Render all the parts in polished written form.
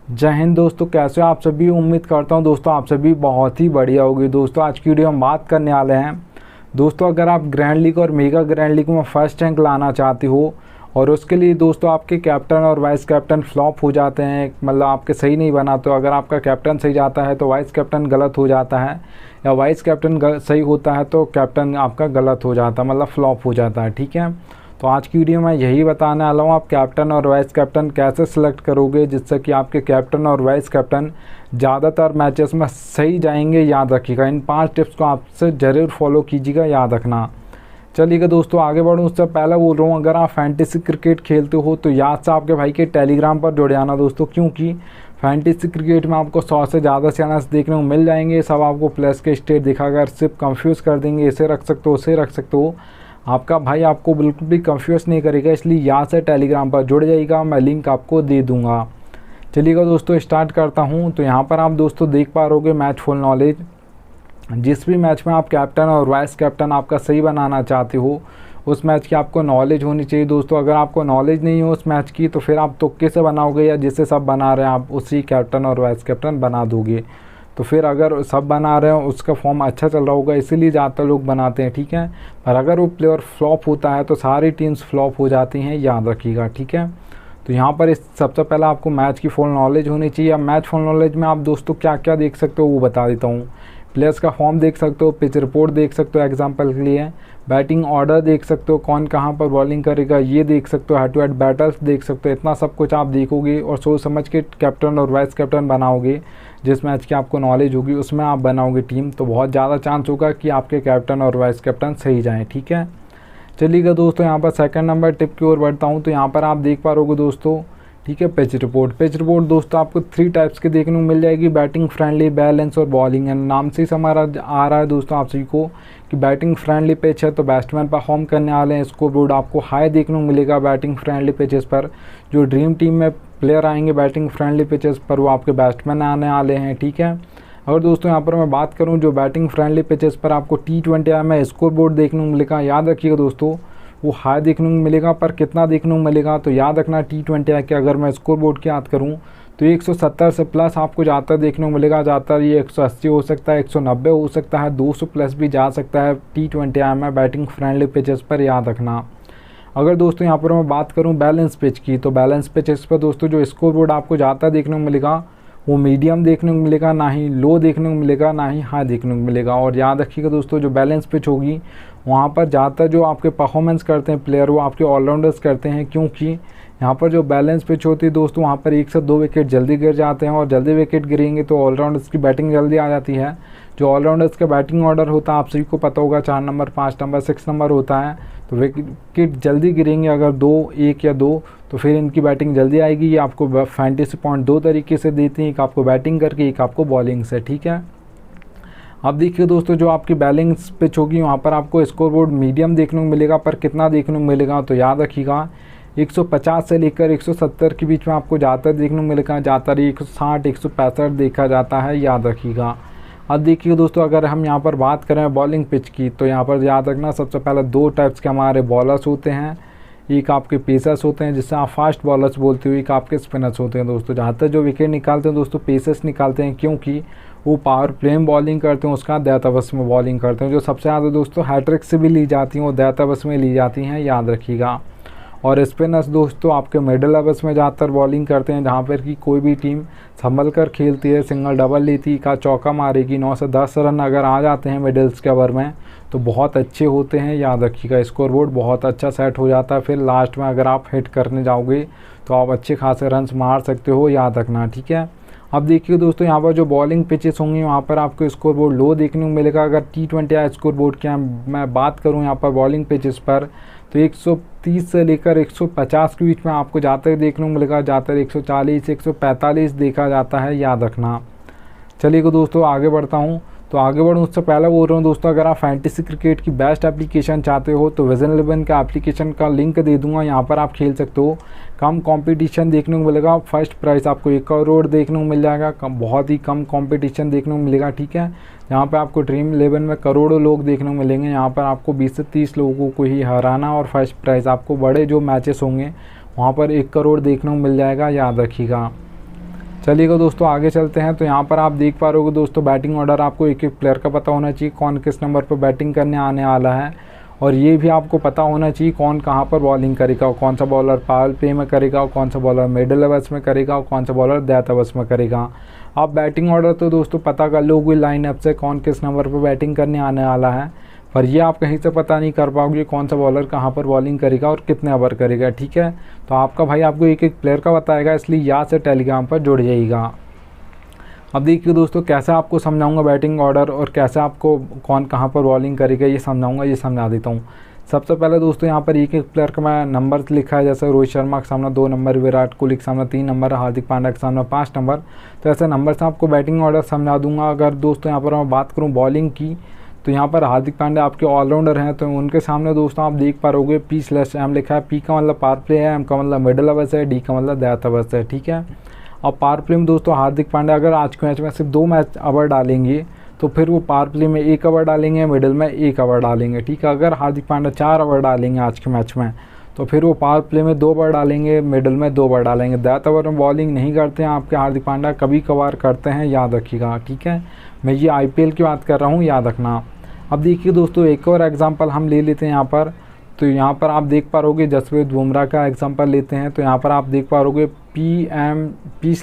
जय हिंद दोस्तों, कैसे हो आप सभी। उम्मीद करता हूं दोस्तों आप सभी बहुत ही बढ़िया होगी। दोस्तों आज की वीडियो हम बात करने वाले हैं दोस्तों, अगर आप ग्रैंड लीग और मेगा ग्रैंड लीग में फर्स्ट रैंक लाना चाहते हो और उसके लिए दोस्तों आपके कैप्टन और वाइस कैप्टन फ्लॉप हो जाते हैं, मतलब आपके सही नहीं बना, तो अगर आपका कैप्टन सही जाता है तो वाइस कैप्टन गलत हो जाता है, या वाइस कैप्टन सही होता है तो कैप्टन आपका गलत हो जाता है, मतलब फ्लॉप हो जाता है। ठीक है, तो आज की वीडियो में यही बताने वाला हूँ आप कैप्टन और वाइस कैप्टन कैसे सिलेक्ट करोगे जिससे कि आपके कैप्टन और वाइस कैप्टन ज़्यादातर मैचेस में सही जाएंगे। याद रखिएगा, इन 5 टिप्स को आपसे ज़रूर फॉलो कीजिएगा, याद रखना। चलिएगा दोस्तों आगे बढ़ूँ उससे पहले बोल रहा हूँ, अगर आप फैंटेसी क्रिकेट खेलते हो तो याद से आपके भाई के टेलीग्राम पर जुड़ जाना दोस्तों, क्योंकि फैंटेसी क्रिकेट में आपको 100 से ज़्यादा चैनल्स देखने को मिल जाएंगे। सब आपको प्लस के स्टेट दिखाकर सिर्फ कंफ्यूज कर देंगे, इसे रख सकते हो उसे रख सकते हो। आपका भाई आपको बिल्कुल भी कंफ्यूज नहीं करेगा, इसलिए यहाँ से टेलीग्राम पर जुड़ जाइएगा, मैं लिंक आपको दे दूँगा। चलिएगा दोस्तों स्टार्ट करता हूँ। तो यहाँ पर आप दोस्तों देख पा रहोगे मैच फुल नॉलेज। जिस भी मैच में आप कैप्टन और वाइस कैप्टन आपका सही बनाना चाहते हो उस मैच की आपको नॉलेज होनी चाहिए दोस्तों। अगर आपको नॉलेज नहीं हो उस मैच की तो फिर आप तुक्के से बनाओगे, या जिसे सब बना रहे हैं आप उसी कैप्टन और वाइस कैप्टन बना दोगे। तो फिर अगर सब बना रहे हो उसका फॉर्म अच्छा चल रहा होगा, इसीलिए ज़्यादातर लोग बनाते हैं। ठीक है, पर अगर वो प्लेयर फ्लॉप होता है तो सारी टीम्स फ्लॉप हो जाती हैं, याद रखिएगा। ठीक है, तो यहाँ पर इस सबसे पहले आपको मैच की फुल नॉलेज होनी चाहिए। अब मैच फुल नॉलेज में आप दोस्तों क्या क्या देख सकते हो वो बता देता हूँ। प्लेयर्स का फॉर्म देख सकते हो, पिच रिपोर्ट देख सकते हो एग्जांपल के लिए, बैटिंग ऑर्डर देख सकते हो, कौन कहाँ पर बॉलिंग करेगा ये देख सकते हो, हेड टू हेड बैटल्स देख सकते हो। इतना सब कुछ आप देखोगे और सोच समझ के कैप्टन और वाइस कैप्टन बनाओगे। जिस मैच की आपको नॉलेज होगी उसमें आप बनाओगे टीम, तो बहुत ज़्यादा चांस होगा कि आपके कैप्टन और वाइस कैप्टन सही जाएँ। ठीक है, चलिएगा दोस्तों यहाँ पर सेकंड नंबर टिप की ओर बढ़ता हूँ। तो यहाँ पर आप देख पा रहोगे दोस्तों, ठीक है, पिच रिपोर्ट। पिच रिपोर्ट दोस्तों आपको 3 टाइप्स के देखने को मिल जाएगी, बैटिंग फ्रेंडली, बैलेंस और बॉलिंग। एंड नाम से ही हमारा आ रहा है दोस्तों आप सभी को कि बैटिंग फ्रेंडली पिच है तो बैट्समैन परफॉर्म करने वाले हैं, स्कोर बोर्ड आपको हाई देखने को मिलेगा बैटिंग फ्रेंडली पिचेस पर। जो ड्रीम टीम में प्लेयर आएंगे बैटिंग फ्रेंडली पिचेस पर वो आपके बैट्समैन आने वाले हैं। ठीक है, और दोस्तों यहाँ पर मैं बात करूँ जो बैटिंग फ्रेंडली पिचेस पर आपको T20 में स्कोर बोर्ड देखने को मिलेगा, याद रखिएगा दोस्तों वो हाई देखने को मिलेगा, पर कितना देखने को मिलेगा तो याद रखना T20 के अगर मैं स्कोर बोर्ड की बात करूँ तो 170 से प्लस आपको ज़्यादातर देखने को मिलेगा। ज़्यादातर ये 180 हो सकता है, 190 हो सकता है, 200 प्लस भी जा सकता है T20 में बैटिंग फ्रेंडली पिचेस पर, याद रखना। अगर दोस्तों यहाँ पर मैं बात करूँ बैलेंस पिच की, तो बैलेंस पिचेस पर दोस्तों जो स्कोर बोर्ड आपको ज़्यादातर देखने को मिलेगा वो मीडियम देखने को मिलेगा, ना ही लो देखने को मिलेगा, ना ही हाई देखने को मिलेगा। और याद रखिएगा दोस्तों जो बैलेंस पिच होगी वहाँ पर ज़्यादातर जो आपके परफॉर्मेंस करते हैं प्लेयर वो आपके ऑलराउंडर्स करते हैं, क्योंकि यहाँ पर जो बैलेंस पिच होती है दोस्तों वहाँ पर 1 से 2 विकेट जल्दी गिर जाते हैं, और जल्दी विकेट गिरेंगे तो ऑलराउंडर्स की बैटिंग जल्दी आ जाती है। जो ऑलराउंडर्स का बैटिंग ऑर्डर होता है आप सभी को पता होगा, 4 नंबर, 5 नंबर, 6 नंबर होता है। तो विकेट जल्दी गिरेंगे अगर 2, 1 या 2, तो फिर इनकी बैटिंग जल्दी आएगी। ये आपको फैंटेसी पॉइंट 2 तरीके से देती हैं, एक आपको बैटिंग करके, एक आपको बॉलिंग से। ठीक है, अब देखिए दोस्तों जो आपकी बैलेंस पिच होगी वहाँ पर आपको स्कोर बोर्ड मीडियम देखने को मिलेगा, पर कितना देखने को मिलेगा तो याद रखिएगा 150 से लेकर 170 के बीच में आपको ज़्यादातर देखने को मिलेगा। ज़्यादातर 160, 165 देखा जाता है, याद रखिएगा। अब देखिए दोस्तों अगर हम यहाँ पर बात करें बॉलिंग पिच की तो यहाँ पर याद रखना सबसे पहले 2 टाइप्स के हमारे बॉलर्स होते हैं, एक आपके पेसर्स होते हैं जिससे आप फास्ट बॉलर्स बोलते हो, एक आपके स्पिनर्स होते हैं दोस्तों। ज़्यादातर जो विकेट निकालते हैं दोस्तों पेसर्स निकालते हैं, क्योंकि वो पावर प्ले में बॉलिंग करते हैं, उसका डेथ ओवर्स में बॉलिंग करते हैं। जो सबसे ज़्यादा दोस्तों हैट्रिक से भी ली जाती हैं वो डेथ ओवर्स में ली जाती हैं, याद रखिएगा। और स्पिनर्स दोस्तों आपके मिडिल ओवर्स में ज़्यादातर बॉलिंग करते हैं, जहाँ पर कि कोई भी टीम संभल कर खेलती है, सिंगल डबल लेती का चौका मारेगी, 9 से 10 रन अगर आ जाते हैं मिडिल्स के ओवर में तो बहुत अच्छे होते हैं, याद रखिएगा। स्कोर बोर्ड बहुत अच्छा सेट हो जाता है, फिर लास्ट में अगर आप हिट करने जाओगे तो आप अच्छे खासे रन्स मार सकते हो, याद रखना। ठीक है, अब देखिए दोस्तों यहाँ पर जो बॉलिंग पिचेस होंगी वहाँ पर आपको स्कोर बोर्ड लो देखने को मिलेगा। अगर T20 स्कोर बोर्ड की मैं बात करूँ यहाँ पर बॉलिंग पिचेस पर तो 130 से लेकर 150 के बीच में आपको ज़्यादातर देखने को मिलेगा। ज़्यादातर 140, 145 देखा जाता है, याद रखना। चलिए दोस्तों आगे बढ़ता हूँ। तो आगे बढ़ूँ उससे पहले बोल रहा हूँ दोस्तों अगर आप फैंटेसी क्रिकेट की बेस्ट एप्लीकेशन चाहते हो तो विजन 11 का एप्लीकेशन का लिंक दे दूंगा, यहाँ पर आप खेल सकते हो। कम कंपटीशन देखने को मिलेगा, फर्स्ट प्राइस आपको 1 करोड़ देखने को मिल जाएगा, बहुत ही कम कंपटीशन देखने को मिलेगा। ठीक है, यहाँ पर आपको ड्रीम 11 में करोड़ों लोग देखने को मिलेंगे। यहाँ पर आपको 20 से 30 लोगों को ही हराना, और फर्स्ट प्राइज़ आपको बड़े जो मैचेस होंगे वहाँ पर 1 करोड़ देखने को मिल जाएगा, याद रखिएगा। चलिएगा दोस्तों आगे चलते हैं। तो यहाँ पर आप देख पा रहे हो दोस्तों बैटिंग ऑर्डर आपको एक एक प्लेयर का पता होना चाहिए, कौन किस नंबर पर बैटिंग करने आने वाला है, और ये भी आपको पता होना चाहिए कौन कहाँ पर बॉलिंग करेगा, कौन सा बॉलर पावर प्ले में करेगा, कौन सा बॉलर मिडिल ओवर्स में करेगा, कौन सा बॉलर डेथ ओवर्स में करेगा। आप बैटिंग ऑर्डर तो दोस्तों पता कर लोगे लाइनअप से कौन किस नंबर पर बैटिंग करने आने वाला है, पर ये आप कहीं से पता नहीं कर पाओगे कौन सा बॉलर कहाँ पर बॉलिंग करेगा और कितने ओवर करेगा। ठीक है, तो आपका भाई आपको एक एक प्लेयर का बताएगा, इसलिए याद से टेलीग्राम पर जुड़ जाइएगा। अब देखिए दोस्तों कैसे आपको समझाऊंगा बैटिंग ऑर्डर और कैसे आपको कौन कहाँ पर बॉलिंग करेगा ये समझाऊंगा, ये समझा देता हूँ। सबसे पहले दोस्तों यहाँ पर एक एक प्लेयर का मैं नंबर लिखा है, जैसे रोहित शर्मा के सामने 2 नंबर, विराट कोहली के सामने 3 नंबर, हार्दिक पांड्या के सामने 5 नंबर। तो ऐसे नंबर से आपको बैटिंग ऑर्डर समझा दूंगा। अगर दोस्तों यहाँ पर मैं बात करूँ बॉलिंग की, तो यहाँ पर हार्दिक पांड्या आपके ऑलराउंडर हैं, तो उनके सामने दोस्तों आप देख पा रहोगे P/M लिखा है। P का मतलब पावर प्ले है, M का मतलब मिडिल ओवर्स है, D का मतलब डेथ ओवर्स है। ठीक है, अब पावर प्ले में दोस्तों हार्दिक पांड्या अगर आज के मैच में सिर्फ 2 मैच ओवर डालेंगे तो फिर वो पावर प्ले में 1 ओवर डालेंगे, मिडिल में 1 ओवर डालेंगे। ठीक है, अगर हार्दिक पांड्या 4 ओवर डालेंगे आज के मैच में तो फिर वो पावर प्ले में 2 ओवर डालेंगे, मिडिल में 2 ओवर डालेंगे। डेथ ओवर में बॉलिंग नहीं करते हैं आपके हार्दिक पांड्या, कभी कभार करते हैं, याद रखिएगा। ठीक है, मैं ये IPL की बात कर रहा हूँ, याद रखना। अब देखिए दोस्तों एक और एग्जांपल हम ले लेते हैं यहाँ पर। तो यहाँ पर आप देख पा रहोगे जसप्रीत बुमराह का एग्जांपल लेते हैं। तो यहाँ पर आप देख पा रहोगे P/M/D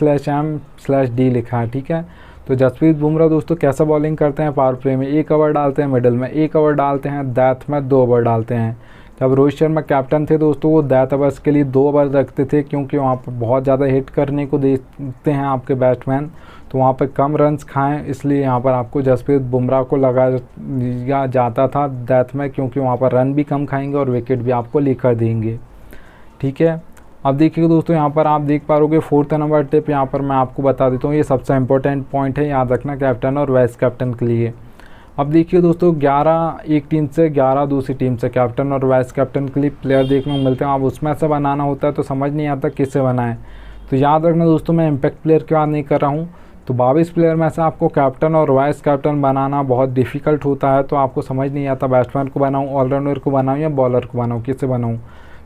लिखा है। ठीक है, तो जसप्रीत बुमराह दोस्तों कैसा बॉलिंग करते हैं, पावर प्ले में 1 ओवर डालते हैं, मिडिल में 1 ओवर डालते हैं, डेथ में 2 ओवर डालते हैं। जब रोहित शर्मा कैप्टन थे दोस्तों वो डेथ ओवर्स के लिए 2 ओवर रखते थे, क्योंकि वहाँ पर बहुत ज़्यादा हिट करने को देते हैं आपके बैट्समैन, तो वहाँ पर कम रन्स खाएं, इसलिए यहाँ पर आपको जसप्रीत बुमराह को लगाया जाता था डेथ में, क्योंकि वहाँ पर रन भी कम खाएंगे और विकेट भी आपको लेकर देंगे। ठीक है, अब देखिए दोस्तों यहाँ पर आप देख पा रहोगे 4th नंबर टिप, यहाँ पर मैं आपको बता देता हूँ, ये सबसे इंपॉर्टेंट पॉइंट है, याद रखना कैप्टन और वाइस कैप्टन के लिए। अब देखिए दोस्तों 11 एक टीम से, 11 दूसरी टीम से कैप्टन और वाइस कैप्टन के लिए प्लेयर देखने को मिलते हैं। अब उसमें से बनाना होता है तो समझ नहीं आता किससे बनाएं। तो याद रखना दोस्तों मैं इम्पैक्ट प्लेयर की बात नहीं कर रहा हूँ। तो 22 प्लेयर में से आपको कैप्टन और वाइस कैप्टन बनाना बहुत डिफ़िकल्ट होता है, तो आपको समझ नहीं आता बैट्समैन को बनाऊँ, ऑलराउंडर को बनाऊँ या बॉलर को बनाऊँ, किससे बनाऊँ।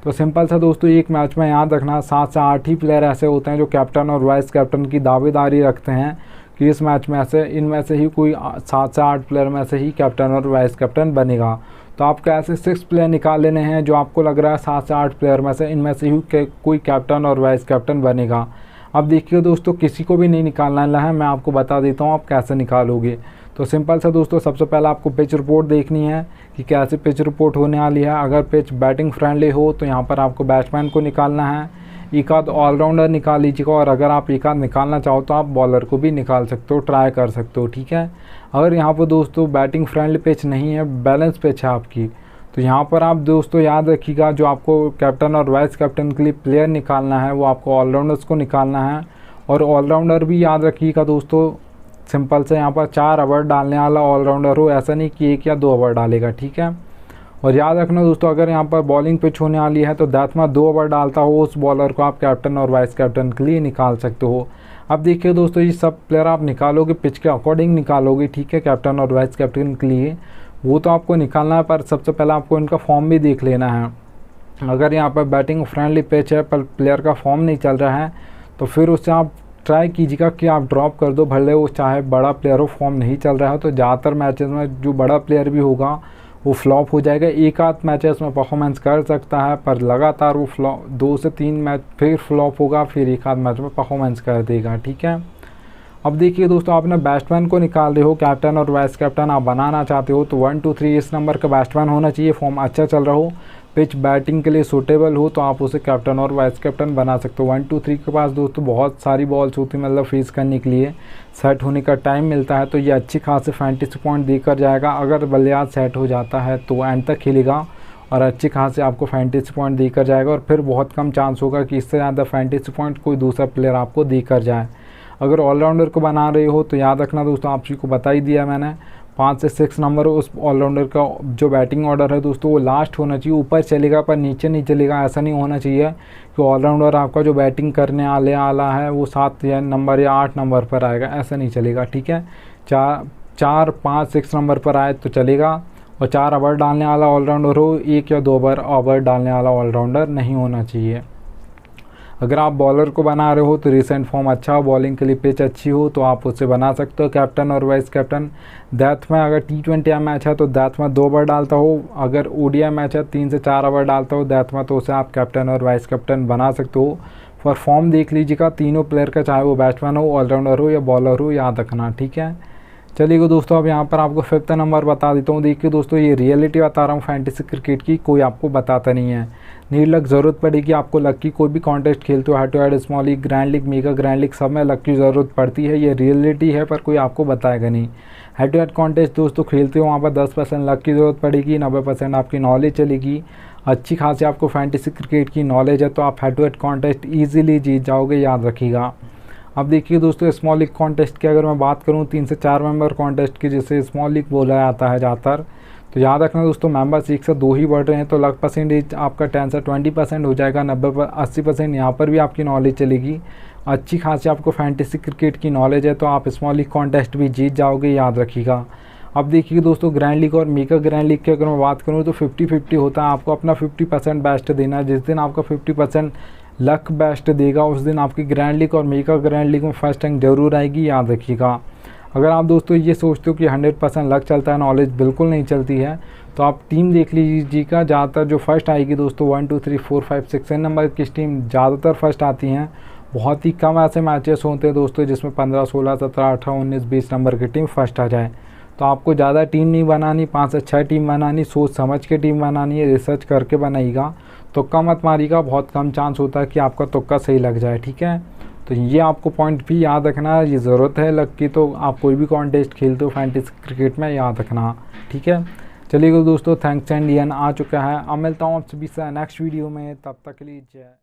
तो सिंपल सा दोस्तों एक मैच में याद रखना 7 से 8 ही प्लेयर ऐसे होते हैं जो कैप्टन और वाइस कैप्टन की दावेदारी रखते हैं कि इस मैच में ऐसे इनमें से ही कोई 7 से 8 प्लेयर में से ही कैप्टन और वाइस कैप्टन बनेगा। तो आपको ऐसे 6 प्लेयर निकाल लेने हैं जो आपको लग रहा है 7 से 8 प्लेयर में से इनमें से ही कोई कैप्टन और वाइस कैप्टन बनेगा। अब देखिए दोस्तों किसी को भी नहीं निकालना है, मैं आपको बता देता हूँ आप कैसे निकालोगे। तो सिंपल सा दोस्तों सबसे पहले आपको पिच रिपोर्ट देखनी है कि कैसे पिच रिपोर्ट होने वाली है। अगर पिच बैटिंग फ्रेंडली हो तो यहाँ पर आपको बैट्समैन को निकालना है, एक आध ऑलराउंडर निकाल लीजिएगा, और अगर आप एक आध निकालना चाहो तो आप बॉलर को भी निकाल सकते हो, ट्राई कर सकते हो। ठीक है, अगर यहाँ पर दोस्तों बैटिंग फ्रेंडली पिच नहीं है, बैलेंस पिच है आपकी, तो यहाँ पर आप दोस्तों याद रखिएगा जो आपको कैप्टन और वाइस कैप्टन के लिए प्लेयर निकालना है वो आपको ऑलराउंडर्स को निकालना है। और ऑलराउंडर भी याद रखिएगा दोस्तों सिंपल से यहाँ पर 4 ओवर डालने वाला ऑलराउंडर हो, ऐसा नहीं कि 1 या 2 ओवर डालेगा। ठीक है, और याद रखना दोस्तों अगर यहाँ पर बॉलिंग पिच होने वाली है तो डेथ में 2 ओवर डालता हो उस बॉलर को आप कैप्टन और वाइस कैप्टन के लिए निकाल सकते हो। अब देखिए दोस्तों ये सब प्लेयर आप निकालोगे पिच के अकॉर्डिंग निकालोगे। ठीक है, कैप्टन और वाइस कैप्टन के लिए वो तो आपको निकालना है, पर सबसे पहले आपको इनका फॉर्म भी देख लेना है। अगर यहाँ पर बैटिंग फ्रेंडली पिच है पर प्लेयर का फॉर्म नहीं चल रहा है तो फिर उससे आप ट्राई कीजिएगा कि आप ड्रॉप कर दो, भले वो चाहे बड़ा प्लेयर हो, फॉर्म नहीं चल रहा है तो ज़्यादातर मैचेस में जो बड़ा प्लेयर भी होगा वो फ्लॉप हो जाएगा। एक आध मैचेस में परफॉर्मेंस कर सकता है पर लगातार वो फ्लॉप 2 से 3 मैच फिर फ्लॉप होगा, फिर एक आध मैच में परफॉर्मेंस कर देगा। ठीक है, अब देखिए दोस्तों आपने बैट्समैन को निकाल रहे हो, कैप्टन और वाइस कैप्टन आप बनाना चाहते हो तो 1 2 3 इस नंबर का बैट्समैन होना चाहिए, फॉर्म अच्छा चल रहा हो, पिच बैटिंग के लिए सूटेबल हो तो आप उसे कैप्टन और वाइस कैप्टन बना सकते हो। 1 2 3 के पास दोस्तों बहुत सारी बॉल्स होती है, मतलब फेस करने के लिए सेट होने का टाइम मिलता है, तो ये अच्छी खासी फैंटेसी पॉइंट देकर जाएगा। अगर बल्लेबाज सेट हो जाता है तो एंड तक खेलेगा और अच्छी खासी आपको फैंटेसी पॉइंट देकर जाएगा, और फिर बहुत कम चांस होगा कि इससे ज़्यादा फैंटेसी पॉइंट कोई दूसरा प्लेयर आपको देकर जाए। अगर ऑलराउंडर को बना रहे हो तो याद रखना दोस्तों आप को बता ही दिया मैंने 5 से 6 नंबर उस ऑलराउंडर का जो बैटिंग ऑर्डर है दोस्तों वो लास्ट होना चाहिए, ऊपर चलेगा पर नीचे नहीं चलेगा। ऐसा नहीं होना चाहिए कि ऑलराउंडर आपका जो बैटिंग करने वाला है वो 7 नंबर या 8 नंबर पर आएगा, ऐसा नहीं चलेगा। ठीक है, 4 5 6 नंबर पर आए तो चलेगा, और 4 ओवर डालने वाला ऑलराउंडर हो, 1 या 2 ओवर डालने वाला ऑलराउंडर नहीं होना चाहिए। अगर आप बॉलर को बना रहे हो तो रिसेंट फॉर्म अच्छा हो, बॉलिंग के लिए पिच अच्छी हो तो आप उससे बना सकते हो कैप्टन और वाइस कैप्टन। डेथ में अगर T20 मैच है तो डेथ में 2 ओवर डालता हो, अगर ODI मैच है 3 से 4 ओवर डालता हो डेथ में तो उसे आप कैप्टन और वाइस कैप्टन बना सकते हो। फॉर फॉर्म देख लीजिएगा तीनों प्लेयर का, चाहे वो बैट्समैन हो, ऑलराउंडर हो या बॉलर हो, याद रखना, ठीक है। चलिए दोस्तों, अब यहाँ पर आपको 5th नंबर बता देता हूँ। देखिए दोस्तों, ये रियलिटी बता रहा हूँ फैंटेसी क्रिकेट की, कोई आपको बताता नहीं है। नीड लक ज़रूरत पड़ेगी आपको, लक की कोई भी कॉन्टेस्ट खेलते हो, head to head, small league, grand league, mega grand league, सब में लक की ज़रूरत पड़ती है। ये रियलिटी है पर कोई आपको बताएगा नहीं। हेड टू हेड कॉन्टेस्ट दोस्तों खेलते हो, वहाँ पर 10% लक की ज़रूरत पड़ेगी, 90% आपकी नॉलेज चलेगी। अच्छी खासी आपको फैंटेसी क्रिकेट की नॉलेज है तो आप head to head contest easily जीत जाओगे, याद रखिएगा। अब देखिए दोस्तों, स्मॉल लीग कॉन्टेस्ट की अगर मैं बात करूं, 3 से 4 मेंबर कॉन्टेस्ट की, जिसे स्मॉल लीग बोला जाता है ज़्यादातर, तो याद रखना दोस्तों, मेंबर्स 1 से 2 ही बढ़ रहे हैं तो लक परसेंटेज आपका 10 से 20% हो जाएगा। 80% यहाँ पर भी आपकी नॉलेज चलेगी। अच्छी खासी आपको फैंटेसी क्रिकेट की नॉलेज है तो आप स्मॉल लीग कॉन्टेस्ट भी जीत जाओगे, याद रखिएगा। अब देखिए दोस्तों, ग्रैंड लीग और मेगा ग्रैंड लीग की अगर मैं बात करूँ तो 50-50 होता है। आपको अपना 50% बेस्ट देना है। जिस दिन आपका 50% लक बेस्ट देगा उस दिन आपकी ग्रैंड लीग और मेगा ग्रैंड लीग में फर्स्ट रैंक जरूर आएगी, याद रखिएगा। अगर आप दोस्तों ये सोचते हो कि 100% लक चलता है, नॉलेज बिल्कुल नहीं चलती है, तो आप टीम देख लीजिएगा। ज़्यादातर जो फर्स्ट आएगी दोस्तों 1 2 3 4 5 6 नंबर की टीम ज़्यादातर फर्स्ट आती हैं। बहुत ही कम ऐसे मैचेस होते हैं दोस्तों जिसमें 15 16 17 18 19 20 नंबर की टीम फर्स्ट आ जाए। तो आपको ज़्यादा टीम नहीं बनानी, 5 से 6 टीम बनानी, सोच समझ के टीम बनानी है, रिसर्च करके बनाइएगा। तुक्का मत मारिएगा, बहुत कम चांस होता है कि आपका तुक्का सही लग जाए, ठीक है। तो ये आपको पॉइंट भी याद रखना, ये ज़रूरत है लक की, तो आप कोई भी कॉन्टेस्ट खेलते हो फैंटेसी क्रिकेट में, याद रखना, ठीक है। चलिए दोस्तों, थैंक्स एंड आ चुका है। अब मिलता हूँ आप सभी से नेक्स्ट वीडियो में, तब तक के लिए जय।